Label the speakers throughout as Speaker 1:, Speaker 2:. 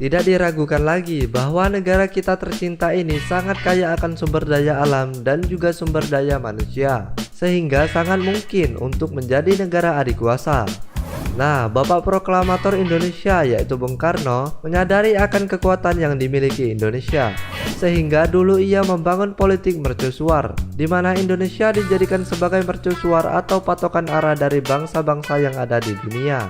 Speaker 1: Tidak diragukan lagi bahwa negara kita tercinta ini sangat kaya akan sumber daya alam dan juga sumber daya manusia, sehingga sangat mungkin untuk menjadi negara adikuasa. Nah, Bapak Proklamator Indonesia yaitu Bung Karno menyadari akan kekuatan yang dimiliki Indonesia, sehingga dulu ia membangun politik mercusuar, di mana Indonesia dijadikan sebagai mercusuar atau patokan arah dari bangsa-bangsa yang ada di dunia.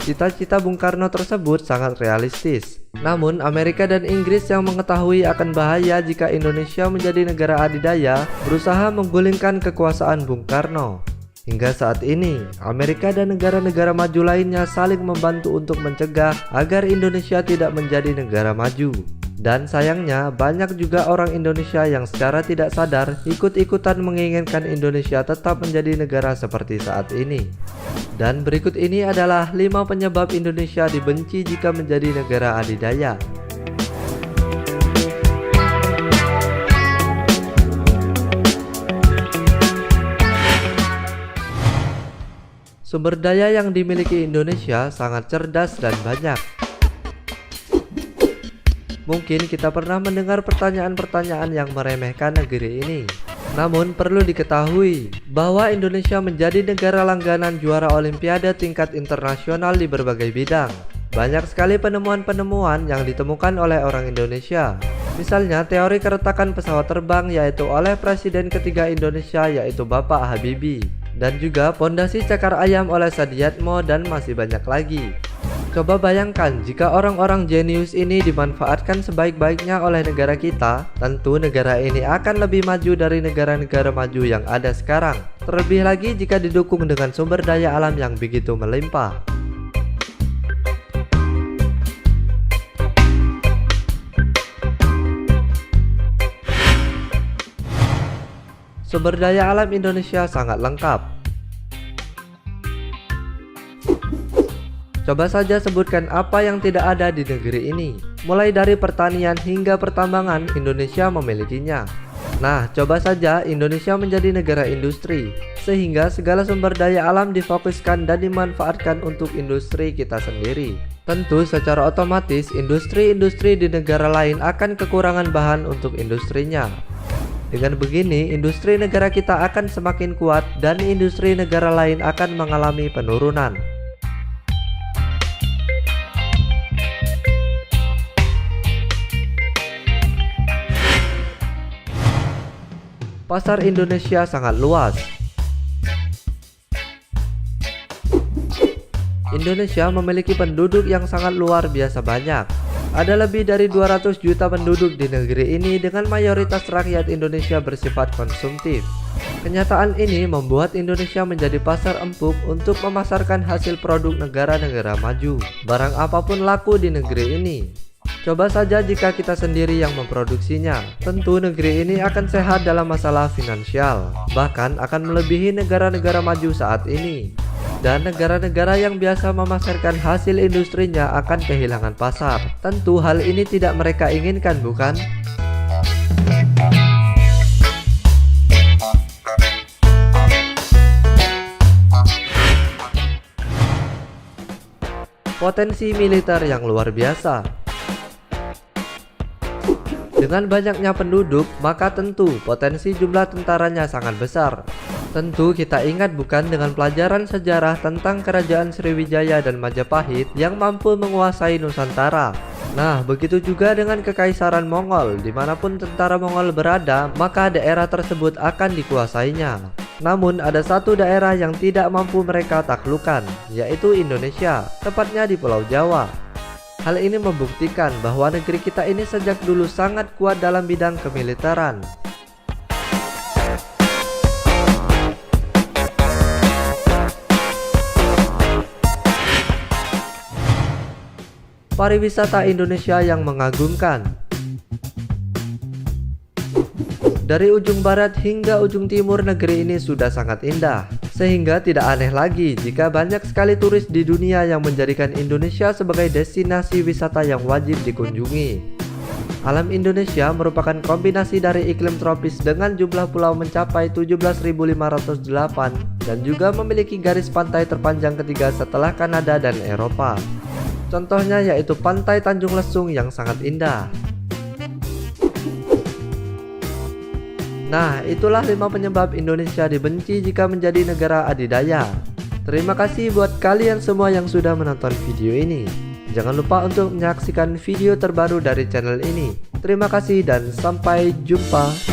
Speaker 1: Cita-cita Bung Karno tersebut sangat realistis. Namun, Amerika dan Inggris yang mengetahui akan bahaya jika Indonesia menjadi negara adidaya berusaha menggulingkan kekuasaan Bung Karno. Hingga saat ini, Amerika dan negara-negara maju lainnya saling membantu untuk mencegah agar Indonesia tidak menjadi negara maju. Dan sayangnya, banyak juga orang Indonesia yang secara tidak sadar ikut-ikutan menginginkan Indonesia tetap menjadi negara seperti saat ini. Dan berikut ini adalah 5 penyebab Indonesia dibenci jika menjadi negara adidaya. Sumber daya yang dimiliki Indonesia sangat cerdas dan banyak. Mungkin kita pernah mendengar pertanyaan-pertanyaan yang meremehkan negeri ini. Namun perlu diketahui bahwa Indonesia menjadi negara langganan juara olimpiade tingkat internasional di berbagai bidang. Banyak sekali penemuan-penemuan yang ditemukan oleh orang Indonesia. Misalnya teori keretakan pesawat terbang yaitu oleh Presiden ketiga Indonesia yaitu Bapak Habibie. Dan juga pondasi cakar ayam oleh Sadiatmo dan masih banyak lagi. Coba bayangkan jika orang-orang jenius ini dimanfaatkan sebaik-baiknya oleh negara kita, tentu negara ini akan lebih maju dari negara-negara maju yang ada sekarang. Terlebih lagi jika didukung dengan sumber daya alam yang begitu melimpah. Sumber daya alam Indonesia sangat lengkap. Coba saja sebutkan apa yang tidak ada di negeri ini. Mulai dari pertanian hingga pertambangan, Indonesia memilikinya. Nah, coba saja Indonesia menjadi negara industri, sehingga segala sumber daya alam difokuskan dan dimanfaatkan untuk industri kita sendiri. Tentu secara otomatis industri-industri di negara lain akan kekurangan bahan untuk industrinya. Dengan begini, industri negara kita akan semakin kuat dan industri negara lain akan mengalami penurunan. Pasar Indonesia sangat luas. Indonesia memiliki penduduk yang sangat luar biasa banyak. Ada lebih dari 200 juta penduduk di negeri ini dengan mayoritas rakyat Indonesia bersifat konsumtif. Kenyataan ini membuat Indonesia menjadi pasar empuk untuk memasarkan hasil produk negara-negara maju. Barang apapun laku di negeri ini. Coba saja jika kita sendiri yang memproduksinya, tentu negeri ini akan sehat dalam masalah finansial, bahkan akan melebihi negara-negara maju saat ini. Dan negara-negara yang biasa memasarkan hasil industrinya akan kehilangan pasar. Tentu hal ini tidak mereka inginkan, bukan? Potensi militer yang luar biasa. Dengan banyaknya penduduk, maka tentu potensi jumlah tentaranya sangat besar. Tentu kita ingat bukan dengan pelajaran sejarah tentang kerajaan Sriwijaya dan Majapahit yang mampu menguasai Nusantara. Nah, begitu juga dengan kekaisaran Mongol. Dimanapun tentara Mongol berada, maka daerah tersebut akan dikuasainya. Namun ada satu daerah yang tidak mampu mereka taklukkan, yaitu Indonesia, tepatnya di Pulau Jawa. Hal ini membuktikan bahwa negeri kita ini sejak dulu sangat kuat dalam bidang kemiliteran. Pariwisata Indonesia yang mengagumkan. Dari ujung barat hingga ujung timur negeri ini sudah sangat indah, sehingga tidak aneh lagi jika banyak sekali turis di dunia yang menjadikan Indonesia sebagai destinasi wisata yang wajib dikunjungi. Alam Indonesia merupakan kombinasi dari iklim tropis dengan jumlah pulau mencapai 17.508 dan juga memiliki garis pantai terpanjang ketiga setelah Kanada dan Eropa. Contohnya yaitu Pantai Tanjung Lesung yang sangat indah. Nah, itulah 5 penyebab Indonesia dibenci jika menjadi negara adidaya. Terima kasih buat kalian semua yang sudah menonton video ini. Jangan lupa untuk menyaksikan video terbaru dari channel ini. Terima kasih dan sampai jumpa.